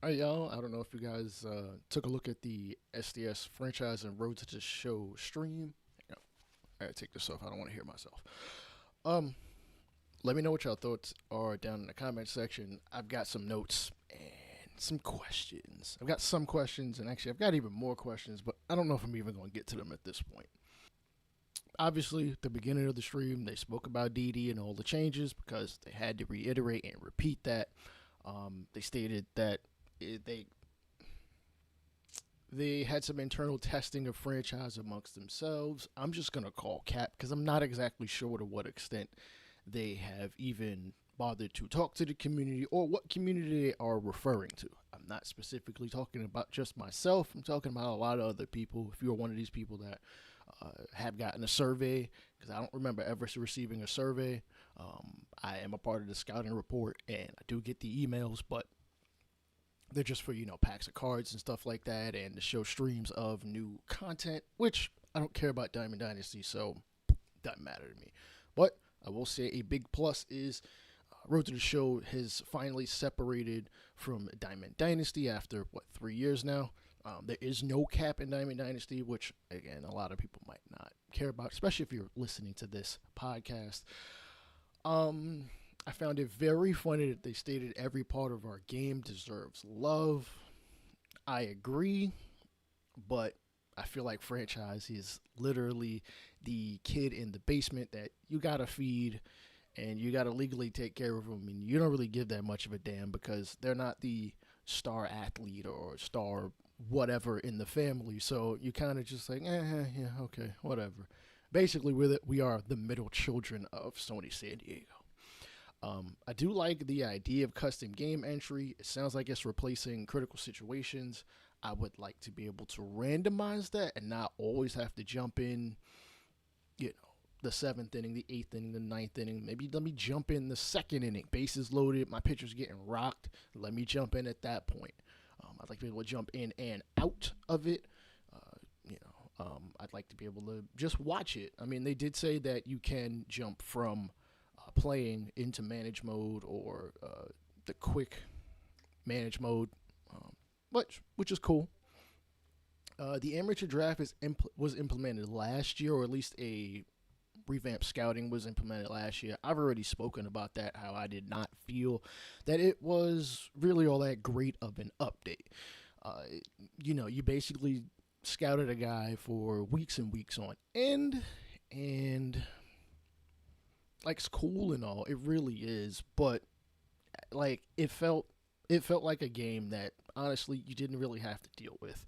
All right, y'all. I don't know if you guys took a look at the SDS franchise and Road to the Show stream. Hang on. I gotta take this off. I don't want to hear myself. Um, Let me know what y'all thoughts are down in the comment section. I've got some notes and some questions. I've got some questions, and actually, I've got even more questions, but I don't know if I'm even going to get to them at this point. Obviously, at the beginning of the stream, they spoke about DD and all the changes because they had to reiterate and repeat that. They stated that they had some internal testing of franchise amongst themselves. I'm just gonna call cap because I'm not exactly sure to what extent they have even bothered to talk to the community or what community they are referring to. I'm not specifically talking about just myself. I'm talking about a lot of other people. If you're one of these people that have gotten a survey, because I don't remember ever receiving a survey. I am a part of the scouting report, and I do get the emails, but they're just for packs of cards and stuff like that, and to show streams of new content, which I don't care about Diamond Dynasty, so it doesn't matter to me. But I will say a big plus is Road to the Show has finally separated from Diamond Dynasty after 3 years now. There is no cap in Diamond Dynasty, which again a lot of people might not care about, especially if you're listening to this podcast. I found it very funny that they stated every part of our game deserves love. I agree, but I feel like franchise is literally the kid in the basement that you gotta feed and you gotta legally take care of them, and you don't really give that much of a damn because they're not the star athlete or star whatever in the family. So you kind of just like, yeah, okay, whatever. Basically, with it, we are the middle children of Sony San Diego. I do like the idea of custom game entry. It sounds like it's replacing critical situations. I would like to be able to randomize that and not always have to jump in, the seventh inning, the eighth inning, the ninth inning. Maybe let me jump in the second inning. Bases loaded, my pitcher's getting rocked. Let me jump in at that point. I'd like to be able to jump in and out of it. I'd like to be able to just watch it. I mean, they did say that you can jump from playing into manage mode or the quick manage mode, which is cool. The amateur draft was implemented last year, or at least a revamped scouting was implemented last year. I've already spoken about that, how I did not feel that it was really all that great of an update. You basically scouted a guy for weeks and weeks on end, and like it's cool and all, it really is, but like it felt like a game that honestly you didn't really have to deal with.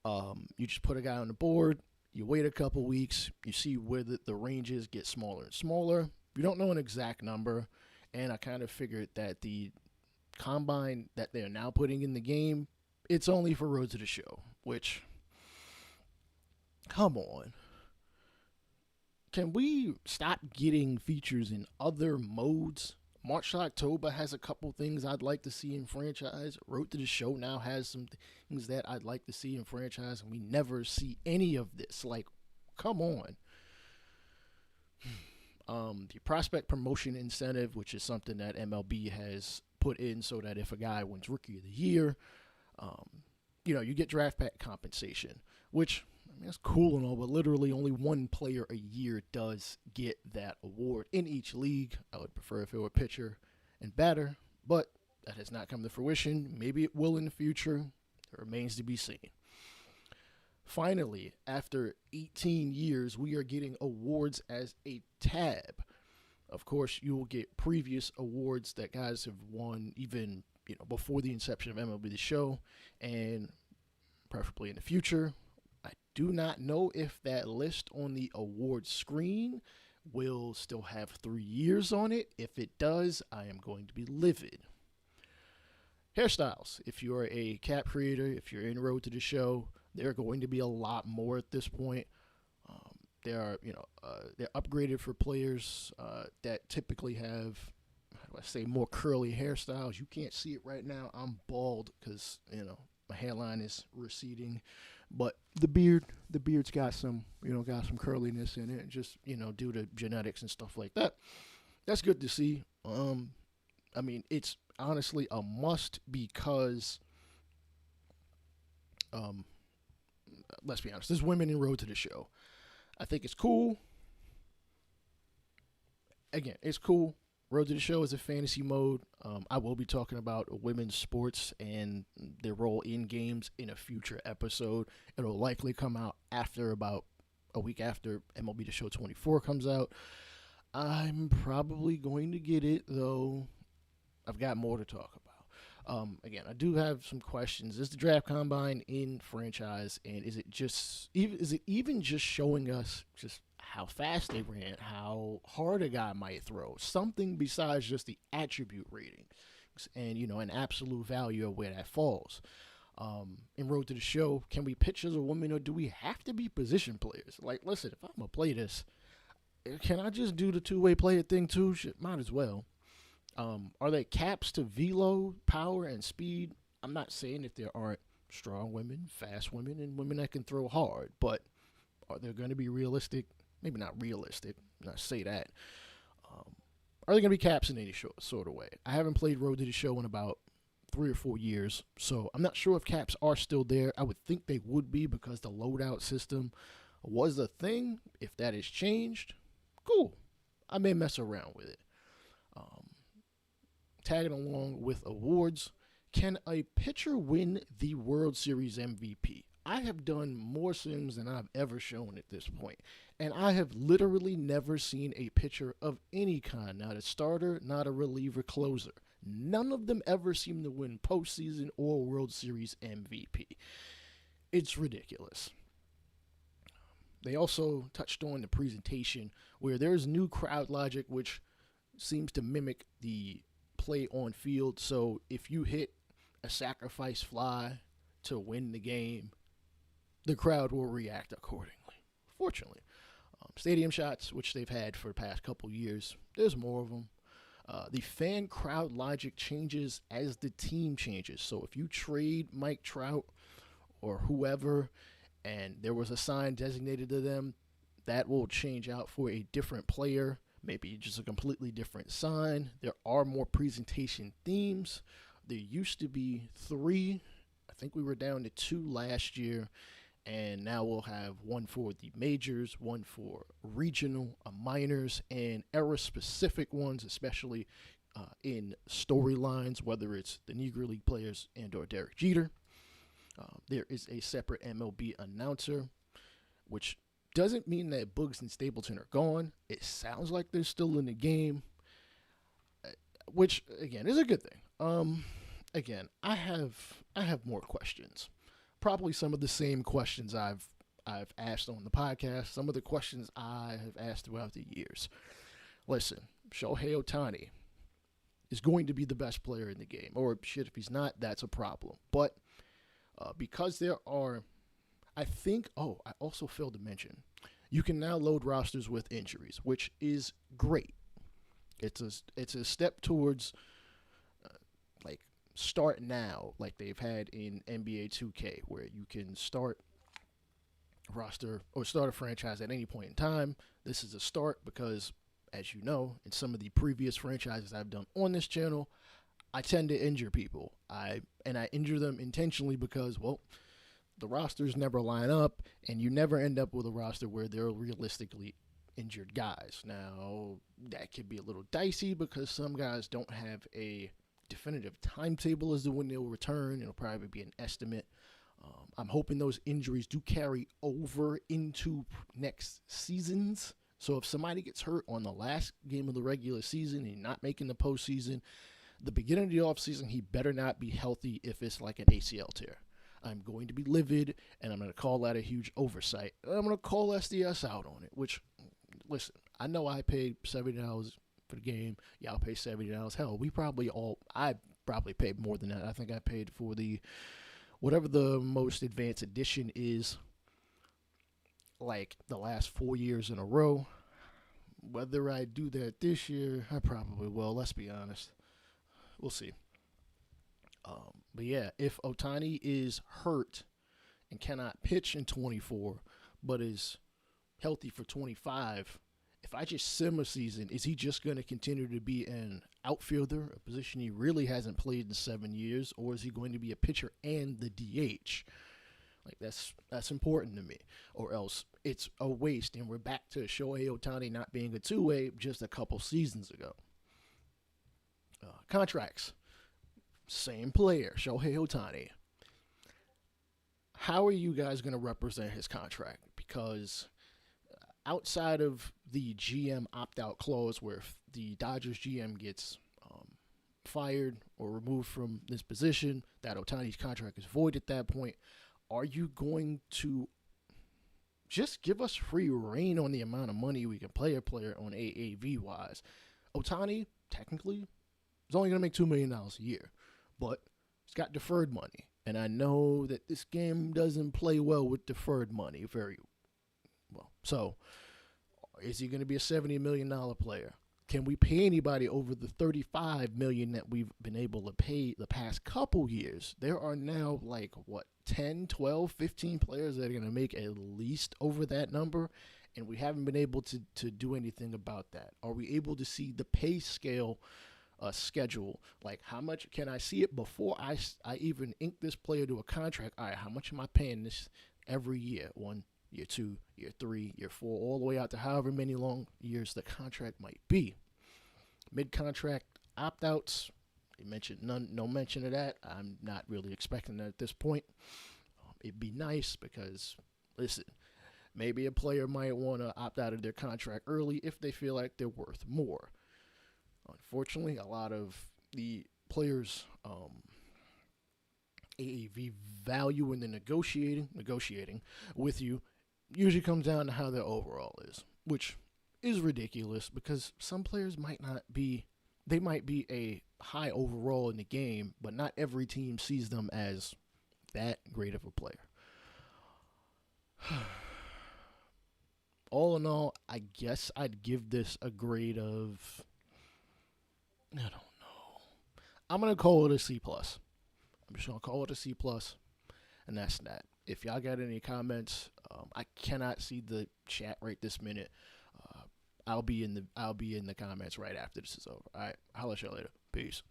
You just put a guy on the board, you wait a couple weeks, you see where the ranges get smaller and smaller. You don't know an exact number, and I kind of figured that the combine that they're now putting in the game, it's only for Road to the Show, which, come on. Can we stop getting features in other modes? March to October has a couple things I'd like to see in franchise. Road to the Show now has some things that I'd like to see in franchise, and we never see any of this. Like, come on. The prospect promotion incentive, which is something that MLB has put in so that if a guy wins Rookie of the Year, um, you get draft pack compensation, which I mean, that's cool and all, but literally only one player a year does get that award in each league. I would prefer if it were pitcher and batter, but that has not come to fruition. Maybe it will in the future. It remains to be seen. Finally, after 18 years, we are getting awards as a tab. Of course, you will get previous awards that guys have won even before the inception of MLB The Show, and preferably in the future. I do not know if that list on the award screen will still have 3 years on it. If it does, I am going to be livid. Hairstyles. If you're a cap creator, if you're in Road to the Show, there are going to be a lot more at this point. They're upgraded for players that typically have, how do I say, more curly hairstyles. You can't see it right now. I'm bald because my hairline is receding, but the beard's got some curliness in it, just due to genetics and stuff like that. That's good to see. I mean, it's honestly a must because Um, let's be honest. There's women in Road to the Show. I think it's cool. Again, it's cool. Road to the Show is a fantasy mode. I will be talking about women's sports and their role in games in a future episode. It'll likely come out after about a week after MLB The Show 24 comes out. I'm probably going to get it, though. I've got more to talk about. Again, I do have some questions. Is the draft combine in franchise, and is it even just showing us just how fast they ran, how hard a guy might throw, something besides just the attribute rating, and an absolute value of where that falls. In Road to the Show, can we pitch as a woman, or do we have to be position players? Like, listen, if I'm gonna play this, can I just do the two-way player thing too? Shit, might as well. Are there caps to velo, power, and speed? I'm not saying that there aren't strong women, fast women, and women that can throw hard, but are there going to be realistic? Maybe not realistic, not say that. Are there going to be caps in any sort of way? I haven't played Road to the Show in about 3 or 4 years, so I'm not sure if caps are still there. I would think they would be because the loadout system was a thing. If that has changed, cool. I may mess around with it. Tagging along with awards, can a pitcher win the World Series MVP? I have done more sims than I've ever shown at this point, and I have literally never seen a pitcher of any kind, not a starter, not a reliever, closer. None of them ever seem to win postseason or World Series MVP. It's ridiculous. They also touched on the presentation where there's new crowd logic, which seems to mimic the play on field. So if you hit a sacrifice fly to win the game, the crowd will react accordingly. Fortunately, stadium shots, which they've had for the past couple years, there's more of them. The fan crowd logic changes as the team changes. So if you trade Mike Trout or whoever, and there was a sign designated to them, that will change out for a different player. Maybe just a completely different sign. There are more presentation themes. There used to be 3. I think we were down to 2 last year. And now we'll have one for the majors, one for regional, minors, and era-specific ones, especially in storylines, whether it's the Negro League players and or Derek Jeter. There is a separate MLB announcer, which doesn't mean that Boogs and Stapleton are gone. It sounds like they're still in the game, which again is a good thing. Again, I have more questions. Probably some of the same questions I've asked on the podcast. Some of the questions I have asked throughout the years. Listen, Shohei Ohtani is going to be the best player in the game, or shit, if he's not, that's a problem. But because there are, I also failed to mention, you can now load rosters with injuries, which is great. It's a step towards like start now, like they've had in NBA 2K, where you can start a roster or start a franchise at any point in time. This is a start because, as you know, in some of the previous franchises I've done on this channel, I tend to injure people. I injure them intentionally because, well, the rosters never line up, and you never end up with a roster where they're realistically injured guys. Now, that could be a little dicey because some guys don't have a definitive timetable as to when they'll return. It'll probably be an estimate. I'm hoping those injuries do carry over into next seasons. So if somebody gets hurt on the last game of the regular season and not making the postseason, the beginning of the offseason, he better not be healthy if it's like an ACL tear. I'm going to be livid, and I'm going to call that a huge oversight. I'm going to call SDS out on it, which, listen, I know I paid $70 for the game. Y'all pay $70. Hell, I probably paid more than that. I think I paid for whatever the most advanced edition is, like the last 4 years in a row. Whether I do that this year, I probably will. Let's be honest. We'll see. But yeah, if Ohtani is hurt and cannot pitch in 24, but is healthy for 25, if I just sim a season, is he just going to continue to be an outfielder, a position he really hasn't played in 7 years, or is he going to be a pitcher and the DH? Like that's important to me. Or else it's a waste, and we're back to Shohei Ohtani not being a two-way just a couple seasons ago. Contracts, same player, Shohei Ohtani. How are you guys going to represent his contract? Because outside of the GM opt out clause where if the Dodgers GM gets fired or removed from this position, that Otani's contract is void at that point, are you going to just give us free reign on the amount of money we can pay a player on AAV wise? Otani, technically, is only going to make $2 million a year, but he's got deferred money. And I know that this game doesn't play well with deferred money very well. So, is he going to be a $70 million player? Can we pay anybody over the $35 million that we've been able to pay the past couple years? There are now 10, 12, 15 players that are going to make at least over that number, and we haven't been able to do anything about that. Are we able to see the pay scale schedule? Like, how much can I see it before I even ink this player to a contract? All right, how much am I paying this every year? 1, year 2, year 3, year 4, all the way out to however many long years the contract might be. Mid-contract opt-outs, you mentioned no mention of that. I'm not really expecting that at this point. It'd be nice because, listen, maybe a player might want to opt out of their contract early if they feel like they're worth more. Unfortunately, a lot of the players' AAV value in the negotiating with you usually comes down to how their overall is, which is ridiculous because some players might be a high overall in the game, but not every team sees them as that great of a player. All in all, I guess I'd give this a grade of, I don't know. I'm going to call it a C+. I'm just going to call it a C+, and that's that. If y'all got any comments, I cannot see the chat right this minute. I'll be in the comments right after this is over. All right, I'll let y'all later. Peace.